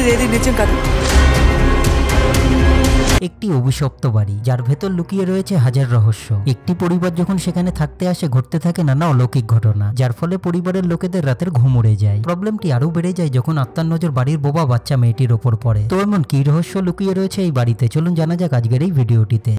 Please ఏది నిజం కాదు. একটি অভিশপ্ত বাড়ি যার ভেতর লুকিয়ে রয়েছে হাজার রহস্য। একটি পরিবার যখন সেখানে থাকতে আসে ঘটতে থাকে নানা অলৌকিক ঘটনা, যার ফলে পরিবারের লোকেদের রাতের ঘুম উড়ে যায়। প্রবলেমটি আরো বেড়ে যায় যখন আত্মার নজর বাড়ির বোবা বাচ্চা মেয়েটির ওপর পড়ে। তো এমন কি রহস্য লুকিয়ে রয়েছে এই বাড়িতে, চলুন জানা যাক আজকের এই ভিডিওটিতে।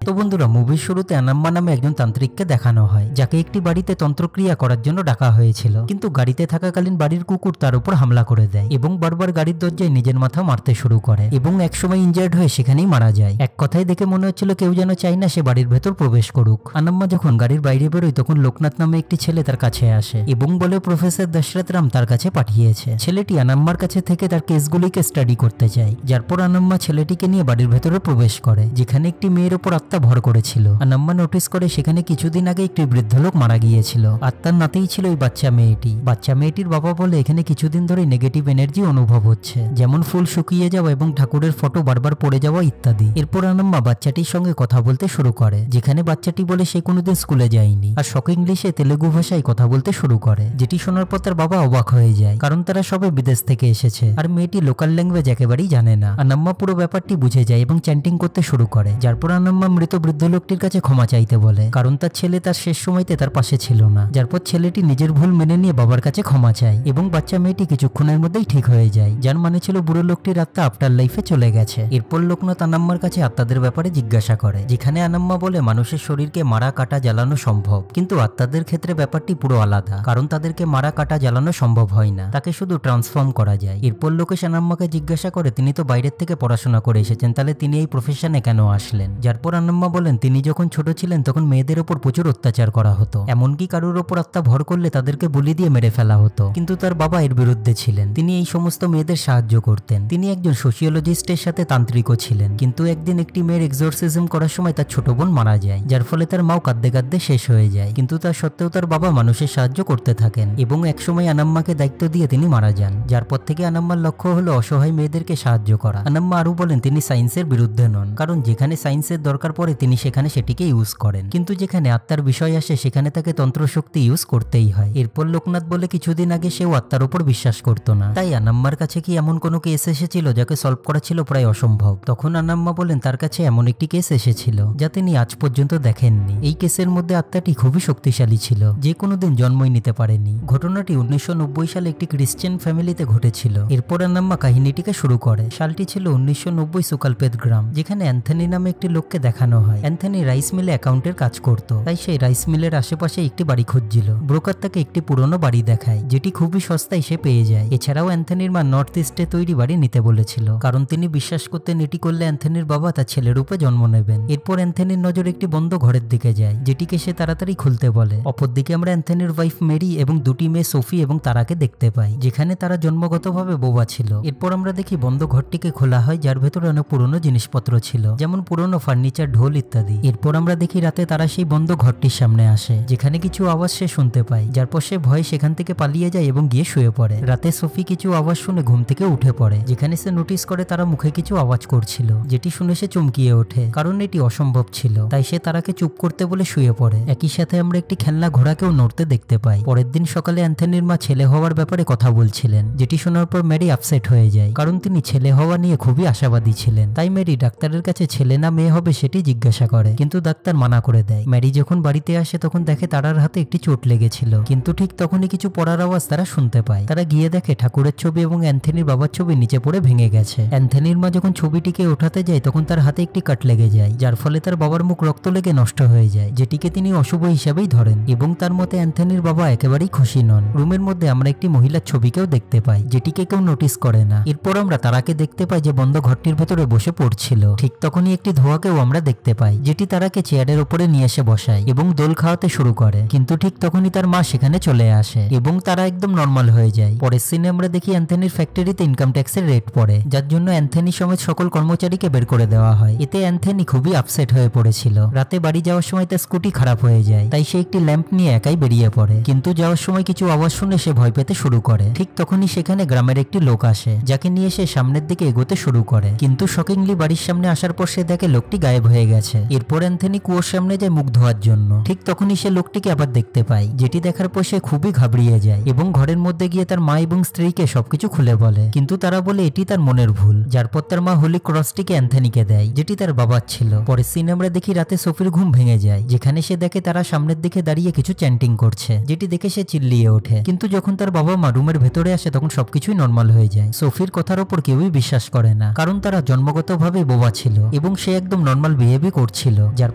তো বন্ধুরা, মুভির শুরুতে আনাম্মা নামে একজন তান্ত্রিককে দেখানো হয়, যাকে একটি বাড়িতে তন্ত্রক্রিয়া করার জন্য ডাকা হয়েছিল। কিন্তু গাড়িতে থাকাকালীন বাড়ির কুকুর তার উপর হামলা করে দেয় এবং বারবার গাড়ির দরজায় নিজের মাথা মারতে শুরু করে এবং একসময় ইনজার্ড হয়ে সেখানেই মারা যায়। এক কথায় দেখে মনে হচ্ছিল কেউ যেন চায় না সে বাড়ির ভেতর প্রবেশ করুক। আনাম্মা যখন গাড়ির বাইরে বেরোয় তখন লোকনাথ নামে একটি ছেলে তার কাছে আসে এবং বলে প্রফেসর দশরথ রাম তার কাছে পাঠিয়েছে। ছেলেটি আনাম্মার কাছে থেকে তার কেসগুলিকে স্টাডি করতে চায়। যারপর আনাম্মা ছেলেটিকে নিয়ে বাড়ির ভেতরে প্রবেশ করে, যেখানে একটি মেয়ের উপর আত্মা ভর করেছিল। আনাম্মা নোটিস করে সেখানে কিছুদিন আগে একটি বৃদ্ধ লোক মারা গিয়েছিল আর তার নাতেই ছিল ওই বাচ্চা মেয়েটি। বাচ্চা মেয়েটির বাবা বলে এখানে কিছুদিন ধরে নেগেটিভ এনার্জি অনুভব হচ্ছে, যেমন ফুল শুকিয়ে যাওয়া এবং ঠাকুরের ফটো বারবার পড়ে যাওয়া ইত্যাদি। এরপর আনাম্মা বাচ্চাটির সঙ্গে কথা বলতে শুরু করে, যেখানে বাচ্চাটি বলে সে কোনোদিন স্কুলে যায়নি আর শখ ইংলিশে তেলেগু ভাষায় কথা বলতে শুরু করে, যেটি শোনার পর তার বাবা অবাক হয়ে যায়, কারণ তারা সবে বিদেশ থেকে এসেছে আর মেয়েটি লোকাল ল্যাঙ্গুয়েজ একেবারেই জানে না। আনাম্মা পুরো ব্যাপারটি বুঝে যায় এবং চ্যান্টিং করতে শুরু করে। যারপর আনাম্মা মৃত বৃদ্ধ লোকটির কাছে ক্ষমা চাইতে বলে, কারণ তার ছেলে তার শেষ সময়তে তার পাশে ছিল না। যারপর ছেলেটি নিজের ভুল মেনে নিয়ে বাবার কাছে ক্ষমা চায় এবং বাচ্চা মেয়েটি কিছুক্ষণের মধ্যেই ঠিক হয়ে যায়, যার মানে ছিল বুড়ো লোকটির আত্মা আফটার লাইফে চলে গেছে। এরপর লোকনাথ আনাম্মার কাছে আত্মাদের ব্যাপারে জিজ্ঞাসা করে, যেখানে আনাম্মা বলে মানুষের শরীরকে মারা কাটা জ্বালানো সম্ভব, কিন্তু আত্মাদের ক্ষেত্রে ব্যাপারটি পুরো আলাদা, কারণ তাদেরকে মারা কাটা জ্বালানো সম্ভব হয় না, তাকে শুধু ট্রান্সফর্ম করা যায়। এরপর লোকেশ আনাম্মাকে জিজ্ঞাসা করে তিনি তো বাইরের থেকে পড়াশোনা করে এসেছেন, তাহলে তিনি এই প্রফেশনে কেন আসলেন? যারপর আনাম্মা বলেন তিনি যখন ছোট ছিলেন তখন মেয়েদের উপর প্রচুর অত্যাচার করা হতো, এমনকি কারোর ওপর আত্মা ভর করলে তাদেরকে বলি দিয়ে মেরে ফেলা হতো, কিন্তু তার বাবা এর বিরুদ্ধে ছিলেন। তিনি এই সমস্ত মেয়েদের সাহায্য করতেন। তিনি একজন সোশিওলজিস্টের সাথে তান্ত্রিকও ছিলেন। কিন্তু একদিন একটি মেয়ের এক্সোরসিজম করার সময় তার ছোট বোন মারা যায়, যার ফলে তার মাও কাঁদতে কাঁদতে শেষ হয়ে যায়। কিন্তু তা সত্ত্বেও তার বাবা মানুষের সাহায্য করতে থাকেন এবং একসময় আনাম্মাকে দায়িত্ব দিয়ে তিনি মারা যান। যার পর থেকে আনাম্মার লক্ষ্য হলো অসহায় মেয়েদেরকে সাহায্য করা। আনাম্মা আরো বলেন তিনি সায়েন্সের বিরুদ্ধে নন, কারণ যেখানে সায়েন্সের দরকার পড়ে তিনি সেখানে সেটিকে ইউজ করেন, কিন্তু যেখানে আত্মার বিষয় আসে সেখানে তাকে তন্ত্রশক্তি ইউজ করতেই হয়। এরপর লোকনাথ বলে কিছুদিন আগে সেও আত্মার উপর বিশ্বাস করতো না, তাই আনাম্মার কাছে কি এমন কোনো কেস এসেছিল যাকে সলভ করা ছিল প্রায় অসম্ভব। তখন আনাম্মা বলেন তার কাছে এমন একটি কেস এসেছিল যা তিনি আজ পর্যন্ত দেখেননি। এই কেসের মধ্যে আত্মাটি খুবই শক্তিশালী ছিল, যে কোনোদিন জন্মই নিতে পারেনি। ঘটনাটি 1990 সালে একটি খ্রিস্টান ফ্যামিলিতে ঘটেছিল। এরপর আনাম্মা কাহিনীটিকে শুরু করে। সালটি ছিল 1990 সুকালপেত গ্রাম, যেখানে অ্যান্থনি নামে একটি লোককে দেখানো হয়। অ্যান্থনি রাইস মিলে অ্যাকাউন্টের কাজ করত, তাই সেই রাইস মিলের আশেপাশে একটি বাড়ি খুঁজছিল। ব্রোকার তাকে একটি পুরনো বাড়ি দেখায়, যেটি খুবই সস্তায় সে পেয়ে যায়। এছাড়াও অ্যান্থনির মা নর্থ ইস্টে তৈরি বাড়ি নিতে বলেছিল, কারণ তিনি বিশ্বাস করতেন এটি করলে অ্যান্থনির বাবা তার ছেলের রূপে জন্ম নেবেন। এরপর অ্যান্থনির নজর একটি বন্ধ ঘরের দিকে যায়, যেটিকে সে তাড়াতাড়ি খুলতে বলে। অপরদিকে আমরা অ্যান্থনির ওয়াইফ মেরি এবং দুটি মেয়ে সোফি এবং তারাকে দেখতে পাই, যেখানে তারা জন্মগতভাবে বোবা ছিল। এরপর আমরা দেখি বন্ধ ঘরটিকে খোলা হয়, যার ভেতরে অনেক পুরনো জিনিসপত্র ছিল, যেমন পুরনো ফার্নিচার, ঢোল ইত্যাদি। এরপর আমরা দেখি রাতে তারা সেই বন্ধ ঘরটির সামনে আসে, যেখানে কিছু আওয়াজ সে শুনতে পায়, যার পর সে ভয়ে সেখান থেকে পালিয়ে যায় এবং গিয়ে শুয়ে পড়ে। রাতে সোফি কিছু আওয়াজ শুনে ঘুম থেকে উঠে পড়ে, যেখানে সে নোটিস করে তারা মুখে কিছু আওয়াজ করছিল, যেটি শুনে সে চমকিয়ে ওঠে, কারণ এটি অসম্ভব ছিল। তাই সে তারাকে চুপ করতে বলে শুয়ে পড়ে। একই সাথে আমরা একটি খেলনা ঘোড়াকেও নড়তে দেখতে পাই। পরের দিন সকালে অ্যান্থনির মা ছেলে হওয়ার ব্যাপারে কথা বলছিলেন, যেটি শোনার পর মেরি আপসেট হয়ে যায়, কারণ তিনি ছেলে হওয়া নিয়ে খুবই আশাবাদী ছিলেন। তাই মেরি ডাক্তারের কাছে ছেলে না মেয়ে হবে সেটি জিজ্ঞাসা করে, কিন্তু ডাক্তার মানা করে দেয়। মেরি যখন বাড়িতে আসে তখন দেখে তারার হাতে একটি চোট লেগেছিল, কিন্তু ঠিক তখনই কিছু পড়ার আওয়াজ তারা শুনতে পায়। তারা গিয়ে দেখে ঠাকুরের ছবি এবং অ্যান্থনির বাবার ছবি নিচে পড়ে ভেঙে গেছে। অ্যান্থনির মা যখন ছবিটিকে ওঠাতে যায় তখন তার হাতে একটি কাট লেগে যায়, যার ফলে তার বাবার মুখ রক্ত লেগে নষ্ট হয়ে যায়, যেটিকে তিনি অশুভ হিসাবেই ধরেন এবং তার মতে অ্যান্থনির বাবা একেবারেই খুশি নন। রুমের মধ্যে আমরা একটি মহিলার ছবিকেও দেখতে পাই, যেটিকে কেউ নোটিস করে না। এরপর আমরা তারাকে দেখতে পাই যে বন্ধ ঘরটির ভেতরে বসে পড়ছিল। ঠিক তখনই একটি ধোঁয়াকেও আমরা দেখতে পাই, যেটি তারাকে চেয়ারের উপরে নিয়ে এসে বসায় এবং দোল খাওয়াতে শুরু করে। কিন্তু ঠিক তখনই তার মা সেখানে চলে আসে এবং তারা একদম নর্মাল হয়ে যায়। পরের সিনে আমরা দেখি অ্যান্থনির ফ্যাক্টরিতে ইনকাম ট্যাক্সের রেট পড়ে, যার জন্য অ্যান্থনি সমেত সকল কর্মচারীকে বের করে দেওয়া হয়। এতে অ্যান্থনি খুবই আপসেট হয়ে পড়েছিল। রাতে বাড়ি যাওয়ার সময় তার স্কুটি খারাপ হয়ে যায়, তাই সে একটি ল্যাম্প নিয়ে একাই বেরিয়ে পড়ে। কিন্তু যাওয়ার সময় কিছু আওয়াজ শুনে সে ভয় পেতে শুরু করে। ঠিক তখনই সেখানে গ্রামের একটি লোক আসে, যাকে নিয়ে সে সামনের দিকে এগোতে শুরু করে। কিন্তু শকিংলি বাড়ির সামনে আসার পর সে দেখে লোকটি গায়েব হয়ে গেছে। এরপর অ্যান্থনি কুয়োর সামনে যায় মুখ ধোয়ার জন্য। ঠিক তখনই সে লোকটিকে আবার দেখতে পায়, যেটি দেখার পর সে খুবই ঘাবড়িয়ে যায় এবং ঘরের মধ্যে গিয়ে তার মা এবং স্ত্রীকে সবকিছু খুলে বলে। কিন্তু তারা বলে এটি তার মনের ভুল, যার পর তার মা হোলি ক্রসটিকে অ্যান্থনিকে দেয়, যেটি তার বাবার ছিল। পরের সিন আমরা দেখি রাতে সোফির ঘুম ভেঙে যায়, যেখানে সে দেখে তারা সামনের দিকে দাঁড়িয়ে কিছু চ্যান্টিং করছে, যেটি দেখে সে চিল্লিয়ে ওঠে। কিন্তু যখন তার বাবা মা রুমের ভেতরে আসে তখন সবকিছুই নর্মাল হয়ে যায়। সোফির কথার উপর কেউই বিশ্বাস করে না, কারণ তারা জন্মগতভাবে বোবা ছিল এবং সে একদম নর্মাল বিহেভই করছিল। যার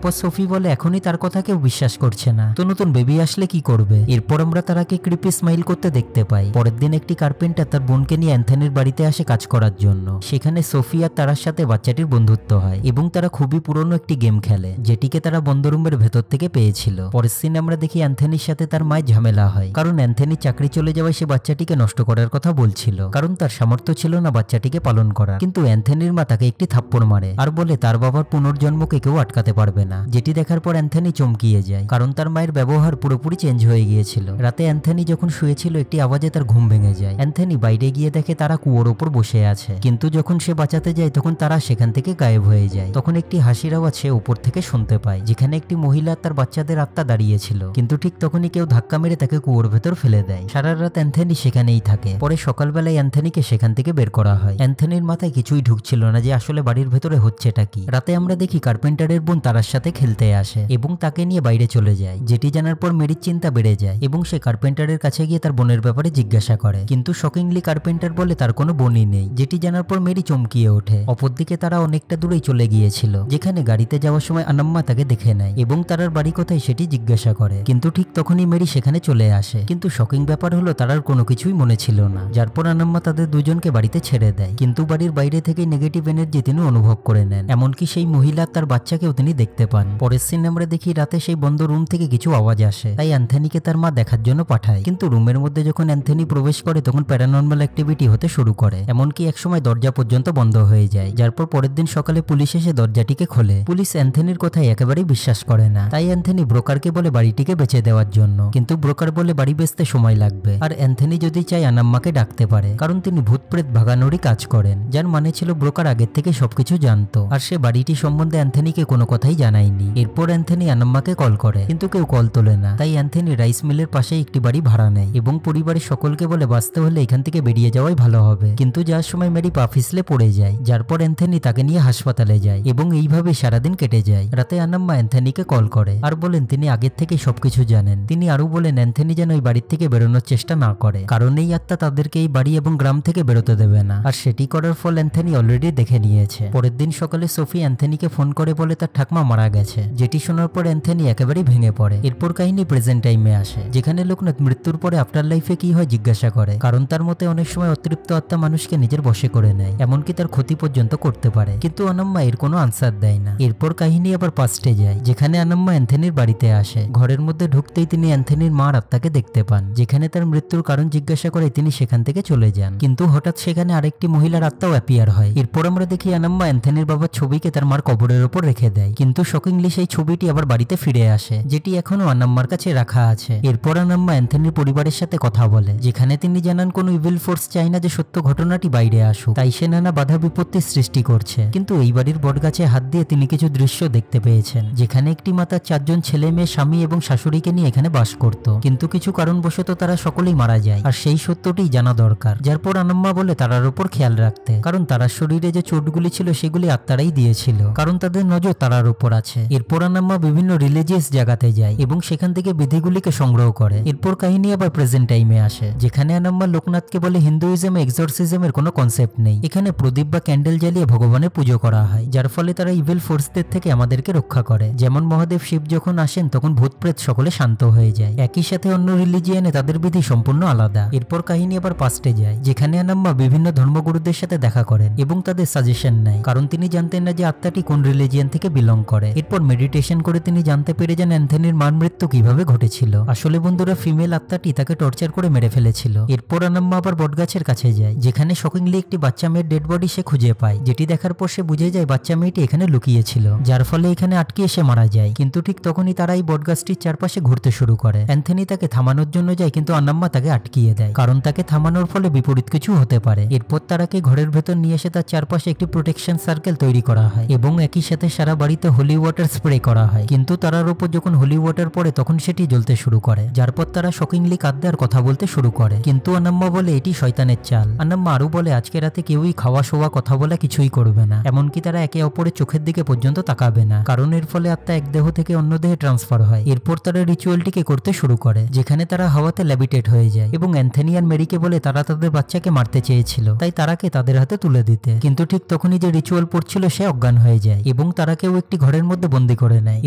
পর সোফি বলে এখনই তার কথা কেউ বিশ্বাস করছে না, তো নতুন বেবি আসলে কি করবে। এরপর আমরা তারাকে ক্রিপি স্মাইল করতে দেখতে পাই। পরের দিন একটি কার্পেন্টার তার বোনকে নিয়ে অ্যান্থনির বাড়িতে আসে কাজ করার জন্য। সেখানে সোফি আর তারার সাথে বাচ্চাটির বন্ধুত্ব হয় এবং তারা খুবই পুরনো একটি গেম খেলে, যেটিকে তারা বন্ধ রুমের ভেতর থেকে পেয়েছিল। পরের সিনে আমরা দেখি অ্যান্থনির সাথে তার মায়ের ঝামেলা হয়, কারণ অ্যান্থনি চাকরি চলে যাওয়ায় সে বাচ্চাটিকে নষ্ট করার কথা বলছিল, কারণ তার সামর্থ্য ছিল না বাচ্চাটিকে পালন করার। কিন্তু অ্যান্থনির মা তাকে একটি থাপ্পড় মারে আর বলে তার বাবার পুনর্জন্মকে কেউ আটকাতে পারবে না, যেটি দেখার পর অ্যান্থনি চমকিয়ে যায়, কারণ তার মায়ের ব্যবহার পুরোপুরি চেঞ্জ হয়ে গিয়েছিল। রাতে অ্যান্থনি যখন শুয়েছিল একটি আওয়াজে তার ঘুম ভেঙে যায়। অ্যান্থনি বাইরে গিয়ে দেখে তারা কুয়োর ওপর বসে আছে, কিন্তু যখন সে বাঁচাতে যায় তখন তারা সেখান থেকে গায়েব হয়ে যায়। তখন একটি হাসির আওয়াজ সে উপর থেকে শুনতে পায়, যেখানে একটি মহিলা তার বাচ্চাদের আত্মা দাঁড়িয়েছিল। কিন্তু ঠিক তখনই কেউ ধাক্কা মেরে তাকে কুয়োর ভেতর ফেলে দেয়। সারা রাত অ্যান্থনি সেখানেই থাকে। পরে সকালবেলায় অ্যান্থনিকে সেখান থেকে বের করা হয়। অ্যান্থনির মাথায় কিছুই ঢুকছিল না যে আসলে বাড়ির ভেতরে হচ্ছেটা কি। রাতে আমরা দেখি কার্পেন্টারের বোন তারার সাথে খেলতে আসে এবং তাকে নিয়ে বাইরে চলে যায়, যেটি জানার পর মেরির চিন্তা বেড়ে যায় এবং সে কার্পেন্টারের কাছে গিয়ে তার বোনের ব্যাপারে জিজ্ঞাসা করে। কিন্তু শকিংলি কার্পেন্টার বলে তার কোনো বোনই নেই, যেটি জানার পর মেরি চমকিয়ে ওঠে। অপরদিকে তারা অনেকটা দূরেই চলে গিয়েছিল, যেখানে গাড়িতে যাওয়ার সময় আনাম্মা তাকে দেখে নেয় এবং তারার বাড়ি কোথায় সেটি জিজ্ঞাসা করে। কিন্তু ঠিক তখনই মেরি সেখানে চলে আসে। কিন্তু শকিং ব্যাপার হলো তারার কোনো কিছুই মনে ছিল না, যার পর আনাম্মা তাদের দুজনকে বাড়িতে ছেড়ে দেয়। কিন্তু বাড়ির বাইরে থেকে নেগেটিভ এনার্জি তিনি অনুভব করে নেন, এমনকি সেই মহিলা তার বাচ্চাকেও তিনি দেখতে পান। পরের সিন আমরা দেখি রাতে সেই বন্ধ রুম থেকে কিছু আওয়াজ আসে, তাই অ্যান্থনিকে তার মা দেখার জন্য পাঠায়। কিন্তু রুমের মধ্যে যখন অ্যান্থনি প্রবেশ করে তখন প্যারানর্মাল অ্যাক্টিভিটি হতে শুরু করে, এমনকি একসময় দরজা পর্যন্ত বন্ধ হয়ে যায়। যার পর পরের দিন সকালে পুলিশ এসে দরজাটিকে খোলে। পুলিশ অ্যান্থনির কথায় একেবারেই বিশ্বাস করে না, তাই অ্যান্থনি ব্রোকারকে বলে বাড়িটিকে বেচে দেওয়ার জন্য। কিন্তু ব্রোকার বলে বাড়ি বেচতে সময় লাগবে, আর অ্যান্থনি যদি চায় আনাম্মাকে ডাকতে পারে, কারণ তিনি ভূত প্রেত ভাগানোরই কাজ করেন। যার মানে ছিল ব্রোকার আগের থেকে সবকিছু জানতো, আর সে বাড়িটি সম্বন্ধে অ্যান্থনিকে কোনো কথাই জানায়নি। এরপর অ্যান্থনি আনাম্মাকে কল করে, কিন্তু কেউ কল তোলে না। তাই অ্যান্থনি রাইস মিলের পাশে একটি বাড়ি ভাড়া নেয় এবং পরিবারের সকলকে বলে বাঁচতে হলে এখান থেকে বেরিয়ে যাওয়াই ভালো হবে। কিন্তু যার সময় মেরি পা পিছলে পড়ে যায়, যার পর অ্যান্থনি তাকে নিয়ে হাসপাতালে যায় এবং এইভাবে সারাদিন কেটে যায়। রাতে আনাম্মা অ্যান্থনিকে কল করে আর বলেন তিনি আগের থেকে সবকিছু জানেন। তিনি আরো বলেন অ্যান্থনি যেন ওই বাড়ির থেকে বেরোনোর চেষ্টা না করে, কারণ এই আত্মা তাদেরকে এই বাড়ি এবং গ্রাম থেকে বেরোতে দেবে না, আর সেটি করার ফল অ্যান্থনি অলরেডি দেখে নিয়েছে। পরের দিন সকালে সোফি অ্যান্থনিকে ফোন করে বলে তার ঠাকমা মারা গেছে, যেটি শোনার পর অ্যান্থনি একেবারেই ভেঙে পড়ে। এরপর কাহিনী প্রেজেন্ট টাইমে আসে, যেখানে লোকনাথ মৃত্যুর পরে আফটার লাইফে কি হয় জিজ্ঞাসা করে, কারণ তার মতে অনেক সময় অতৃপ্ত আত্মা মানুষকে নিজের বশে করে নেয়, এমনকি তার ক্ষতি পর্যন্ত করতে পারে। কিন্তু আনাম্মা এর কোনো আনসার দেয় না। এরপর কাহিনী আবার পাস্টে যায়, যেখানে আনাম্মা অ্যান্থনির বাড়িতে আসে। ঘরের মধ্যে ঢুকতেই তিনি অ্যান্থনির মার আত্মাকে দেখতে পান, যেখানে তার মৃত্যুর কারণ জিজ্ঞাসা করে তিনি সেখান থেকে চলে যান। কিন্তু হঠাৎ সেখানে আরেকটি মহিলার আত্মাও অ্যাপিয়ার হয়। এরপর আমরা দেখি আনাম্মা অ্যান্থনির বাবার ছবিকে তার মার কবরের উপর রেখে দেয়, কিন্তু শকিংলি সেই ছবিটি আবার বাড়িতে ফিরে আসে, যেটি এখনো আনাম্মার কাছে রাখা আছে। এরপর আনাম্মা অ্যান্থনির পরিবারের সাথে কথা বলে, যেখানে তিনি জানান কোন ইভিল ফোর্স চায় না যে সত্য ঘটনাটি বাইরে আসুক, তাই সে নানা বাধা বিপত্তি সৃষ্টি করছে। কিন্তু এই বাড়ির বটগাছে হাত দিয়ে তিনি কিছু দৃশ্য দেখতে পেয়েছেন, যেখানে একটি মাতার 4 জন ছেলে মেয়ে, স্বামী এবং শাশুড়িকে নিয়ে এখানে বাস করত, কিন্তু কিছু কারণবশত তারা সকলেই মারা যায়, আর সেই সত্যটি জানা দরকার। যার পর আনাম্মা বলে তারার উপর খেয়াল রাখতে, কারণ তারার শরীরে যে চোটগুলি ছিল সেগুলি আত্মারাই দিয়েছিল, কারণ তাদের নজর তারার উপর আছে। এরপর আনাম্মা বিভিন্ন রিলিজিয়াস জায়গাতে যায় এবং সেখান থেকে বিধিগুলিকে সংগ্রহ করে। এরপর কাহিনী আবার প্রেজেন্ট টাইমে আসে, যেখানে আনাম্মা লোকনাথকে বলে হিন্দুইজমে এক্সরসিজমের কোনো কনসেপ্ট নেই, এখানে প্রদীপ বা ক্যান্ডেল জ্বালিয়ে ভগবানের পুজো করা হয়, যার ফলে তারা ইভিল ফোর্সদের থেকে আমাদেরকে রক্ষা করে। যেমন মহাদেব শিব যখন আসেন তখন ভূত প্রেত সকলে শান্ত হয়ে যায়। একই সাথে অন্য রিলিজিয়ানে তাদের বিধি সম্পূর্ণ আলাদা। এরপর কাহিনী আবার পাস্টে যায়, যেখানে আনাম্মা বিভিন্ন ধর্মগুরুদের সাথে দেখা করেন এবং তাদের সাজেশন নেয়, কারণ তিনি জানতেন না যে আত্মাটি কোন রিলিজিয়ান থেকে বিলং করে। এরপর মেডিটেশন করে তিনি জানতে পেরে যান অ্যান্থনির মার মৃত্যু কিভাবে ঘটেছিল। আসলে বন্ধুরা ফিমেল আত্মাটি তাকে টর্চার করে মেরে ফেলেছিল। এরপর আনাম্মা আবার বটগাছের কাছে যায়, যেখানে শকিংলি একটি বাচ্চা মেয়ের ডেড বডি সে খুঁজে পায়, যেটি দেখার পর সে বুঝে যায় বাচ্চা মেয়েটি এখানে লুকিয়েছিল, যার ফলে এখানে আটকে এসে মারা যায়। কিন্তু ঠিক তখনই তারা এই বটগাছটির চারপাশে ঘুরতে শুরু করে। অ্যান্থনি তাকে থামানোর জন্য যায়, কিন্তু আনাম্মা তাকে আটকিয়ে দেয়, কারণ তাকে থামানোর ফলে বিপরীত কিছু হতে পারে। এরপর তারাকে ঘরের ভেতর নিয়ে এসে তার চারপাশে একটি প্রোটেকশন সার্কেল তৈরি করা হয় এবং একই সাথে সাথে সারা বাড়িতে হোলি ওয়াটার স্প্রে করা হয়, কিন্তু তারার উপর যখন হোলি ওয়াটার পড়ে তখন সেটি জ্বলতে শুরু করে, যার পর তারা শকিংলি কাঁদতে আর কথা বলতে শুরু করে। কিন্তু আনাম্মা বলে এটি শয়তানের চাল। আনাম্মা আরো বলে আজকে রাতে কেউই খাওয়া শোয়া কথা বলা কিছুই করবে না, এমনকি তারা একে অপরের চোখের দিকে পর্যন্ত তাকাবে না, কারণ এর ফলে আত্মা এক দেহ থেকে অন্য দেহে ট্রান্সফার হয়। এরপর তারা রিচুয়ালটিকে করতে শুরু করে, যেখানে তারা হাওয়াতে ল্যাবিটেট হয়ে যায় এবং অ্যান্থনি আর মেরিকে বলে তারা তাদের বাচ্চাকে মারতে চেয়েছিল, তাই তারাকে তাদের হাতে তুলে দিতে। কিন্তু ঠিক তখনই যে রিচুয়াল পড়ছিল সে অজ্ঞান হয়ে যায় এবং তারাকেও একটি ঘরের মধ্যে বন্দী করে নেয়।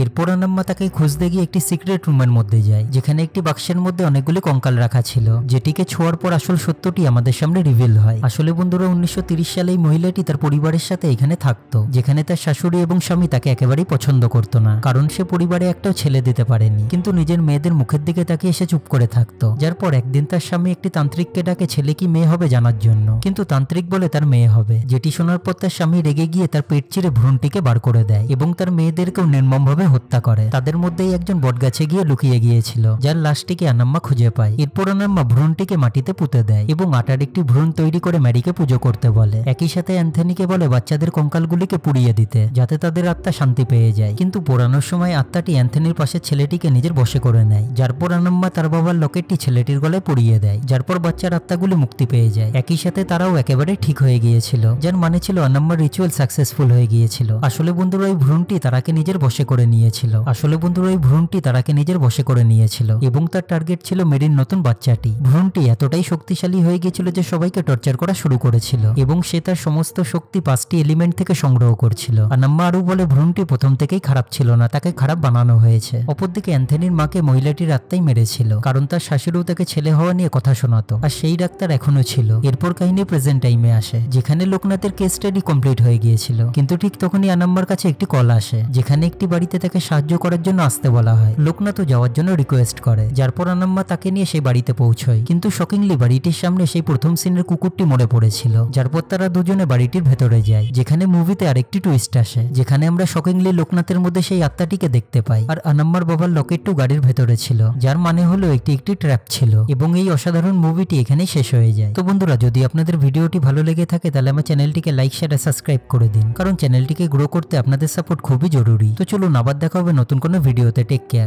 এরপর আনাম্মা তাকে খুঁজতে গিয়ে একটি সিক্রেট রুমের মধ্যে যায়, যেখানে একটি বাক্সের মধ্যে অনেকগুলি কঙ্কাল রাখা ছিল, যেটিকে ছোঁয়ার পর আসল সত্যটি আমাদের সামনে রিভিল হয়। আসলে বন্ধুরা 1930 সালে এই মহিলাটি তার পরিবারের সাথে এখানে থাকতো, যেখানে তার শাশুড়ি এবং স্বামী তাকে একেবারেই পছন্দ করতো না, কারণ সে পরিবারে একটাও ছেলে দিতে পারেনি, কিন্তু নিজের মেয়েদের মুখের দিকে তাকিয়ে সে চুপ করে থাকতো। যার পর একদিন তার স্বামী একটি তান্ত্রিককে ডাকে ছেলে কি মেয়ে হবে জানার জন্য, কিন্তু তান্ত্রিক বলে তার মেয়ে হবে, যেটি শোনার পর তার স্বামী রেগে গিয়ে তার পেট চিরে ভ্রূণটিকে বার করে দেয় এবং তার মেয়েদেরকেও নির্মমভাবে হত্যা করে। তাদের মধ্যেই একজন বটগাছে গিয়ে লুকিয়ে গিয়েছিল, যার লাশটিকে আনাম্মা খুঁজে পায়। এরপর আনাম্মা ভ্রূণটিকে মাটিতে পুঁতে দেয় এবং আটার একটি ভ্রূণ তৈরি করে ম্যারিকে পুজো করতে বলে। একই সাথে অ্যান্থনিকে বলে বাচ্চাদের কঙ্কালগুলিকে পুড়িয়ে দিতে, যাতে তাদের আত্মা শান্তি পেয়ে যায়। কিন্তু পোড়ানোর সময় আত্মাটি অ্যান্থনির পাশে ছেলেটিকে নিজের বশে করে নেয়, যার পর আনাম্মা তার বাবার লকেটটি ছেলেটির গলায় পরিয়ে দেয়, যার পর বাচ্চার আত্মাগুলি মুক্তি পেয়ে যায়। একই সাথে তারাও একেবারে ঠিক হয়ে গিয়েছিল, যার মানে ছিল আনাম্মার রিচুয়াল সাকসেসফুল হয়ে গিয়েছিল। আসলে বন্ধুরা ওই ভ্রূণটি তারাকে নিজের বশে করে নিয়েছিল এবং তার টার্গেট ছিল মেরির নতুন বাচ্চাটি। ভ্রূণটি এতটাই শক্তিশালী হয়ে গিয়েছিল যে সবাইকে টর্চার করা শুরু করেছিল এবং সে তার সমস্ত শক্তি 5টি এলিমেন্ট থেকে সংগ্রহ করছিল। আনাম্মা আরও বলে ভ্রূণটি প্রথম থেকেই খারাপ ছিল না, তাকে খারাপ বানানো হয়েছে। অপরদিকে অ্যান্থনির মাকে মহিলাটির আত্মাই মেরেছিল, কারণ তার শাশুড়িও তাকে ছেলে হওয়া নিয়ে কথা শোনাতো, আর সেই ডাক্তার এখনো ছিল। এরপর কাহিনী প্রেজেন্ট টাইমে আসে, যেখানে লোকনাথের কেস স্টাডি কমপ্লিট হয়ে গিয়েছিল, কিন্তু ঠিক তখনই আনাম্মার কাছে একটি কল আসে, যেখানে একটি বাড়িতে তাকে সাহায্য করার জন্য আসতে বলা হয়। লোকনাথও যাওয়ার জন্য রিকোয়েস্ট করে, যার পর আনাম্মা তাকে নিয়ে সেই বাড়িতে পৌঁছয়। কিন্তু শকিংলি বাড়িটির সামনে সেই প্রথম সিনের কুকুরটি মরে পড়েছিল, যার পর তারা দুজনে বাড়িটির ভেতরে যায়, যেখানে মুভিতে আরেকটি টুইস্ট আসে, যেখানে আমরা শকিংলি লোকনাথের মধ্যে সেই আত্মাটিকে দেখতে পাই, আর আনাম্মার বাবার লকেটও গাড়ির ভেতরে ছিল, যার মানে হলো একটি ট্র্যাপ ছিল। এবং এই অসাধারণ মুভিটি এখানেই শেষ হয়ে যায়। তো বন্ধুরা যদি আপনাদের ভিডিওটি ভালো লেগে থাকে তাহলে আমার চ্যানেলটিকে লাইক শেয়ার আর সাবস্ক্রাইব করে দিন, কারণ চ্যানেলটিকে গ্রো করতে আপনাদের সাপোর্ট খুবই জরুরি। তো চলুন আবার দেখা হবে নতুন কোনো ভিডিওতে। Take care.